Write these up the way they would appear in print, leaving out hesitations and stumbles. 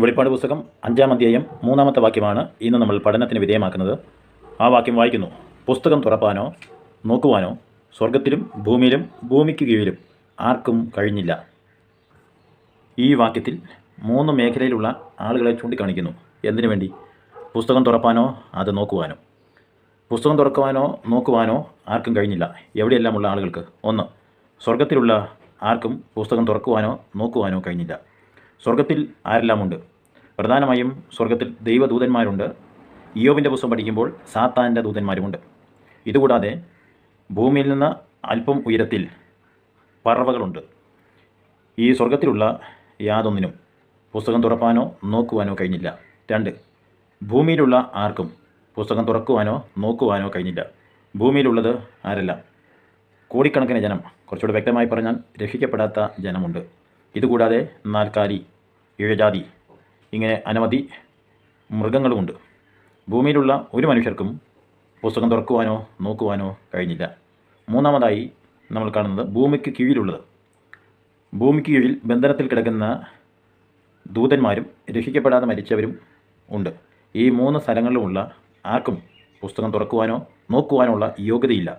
വെളിപ്പാട് പുസ്തകം 5-ാം അധ്യായം 3-ാമത്തെ വാക്യമാണ് ഇന്ന് നമ്മൾ പഠനത്തിന് വിധേയമാക്കുന്നത്. ആ വാക്യം വായിക്കുന്നു: പുസ്തകം തുറപ്പാനോ നോക്കുവാനോ സ്വർഗത്തിലും ഭൂമിയിലും ഭൂമിക്ക് കീഴിലും ആർക്കും കഴിഞ്ഞില്ല. ഈ വാക്യത്തിൽ 3 മേഖലയിലുള്ള ആളുകളെ ചൂണ്ടിക്കാണിക്കുന്നു. എന്തിനു വേണ്ടി? പുസ്തകം തുറപ്പാനോ അത് നോക്കുവാനോ. പുസ്തകം തുറക്കുവാനോ നോക്കുവാനോ ആർക്കും കഴിഞ്ഞില്ല. എവിടെയെല്ലാമുള്ള ആളുകൾക്ക്? 1, സ്വർഗത്തിലുള്ള ആർക്കും പുസ്തകം തുറക്കുവാനോ നോക്കുവാനോ കഴിഞ്ഞില്ല. സ്വർഗത്തിൽ ആരെല്ലാമുണ്ട്? പ്രധാനമായും സ്വർഗത്തിൽ ദൈവദൂതന്മാരുണ്ട്. ഇയ്യോബിൻ്റെ പുസ്തകം പഠിക്കുമ്പോൾ സാത്താൻ്റെ ദൂതന്മാരുമുണ്ട്. ഇതുകൂടാതെ ഭൂമിയിൽ നിന്ന് അല്പം ഉയരത്തിൽ പറവകളുണ്ട്. ഈ സ്വർഗത്തിലുള്ള യാതൊന്നിനും പുസ്തകം തുറപ്പാനോ നോക്കുവാനോ കഴിഞ്ഞില്ല. 2, ഭൂമിയിലുള്ള ആർക്കും പുസ്തകം തുറക്കുവാനോ നോക്കുവാനോ കഴിഞ്ഞില്ല. ഭൂമിയിലുള്ളത് ആരെല്ലാം? കോടിക്കണക്കിന് ജനം. കുറച്ചുകൂടെ വ്യക്തമായി പറഞ്ഞാൽ രക്ഷിക്കപ്പെടാത്ത ജനമുണ്ട്. ഇതുകൂടാതെ നാൽക്കാലി, ഇഴജാതി, ഇങ്ങനെ അനവധി മൃഗങ്ങളുമുണ്ട്. ഭൂമിയിലുള്ള ഒരു മനുഷ്യർക്കും പുസ്തകം തുറക്കുവാനോ നോക്കുവാനോ കഴിഞ്ഞില്ല. 3-ാമതായി നമ്മൾ കാണുന്നത് ഭൂമിക്ക് കീഴിലുള്ളത്. ഭൂമിക്ക് കീഴിൽ ബന്ധനത്തിൽ കിടക്കുന്ന ദൂതന്മാരും രക്ഷിക്കപ്പെടാതെ മരിച്ചവരും ഉണ്ട്. ഈ 3 സ്ഥലങ്ങളിലുമുള്ള ആർക്കും പുസ്തകം തുറക്കുവാനോ നോക്കുവാനോ ഉള്ള യോഗ്യതയില്ല.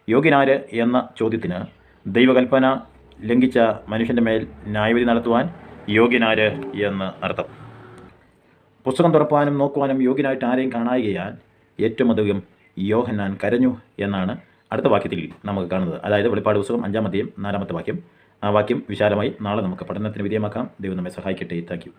യോഗ്യനാര് എന്ന ചോദ്യത്തിന് ദൈവകൽപ്പന ലംഘിച്ച മനുഷ്യൻ്റെ മേൽ ന്യായവിധി നടത്തുവാൻ യോഗ്യനാര് എന്ന് അർത്ഥം. പുസ്തകം തുറപ്പാനും നോക്കുവാനും യോഗ്യനായിട്ട് ആരെയും കാണായികയാൽ ഏറ്റവും അധികം യോഹന്നാൻ കരഞ്ഞു എന്നാണ് അടുത്ത വാക്യത്തിൽ നമുക്ക് കാണുന്നത്. അതായത് വെളിപ്പാട് പുസ്തകം 5-ാം അധ്യായം 4-ാമത്തെ വാക്യം. ആ വാക്യം വിശാലമായി നാളെ നമുക്ക് പഠനത്തിന് വിധേയമാക്കാം. ദൈവം നമ്മെ സഹായിക്കട്ടെ. Thank you.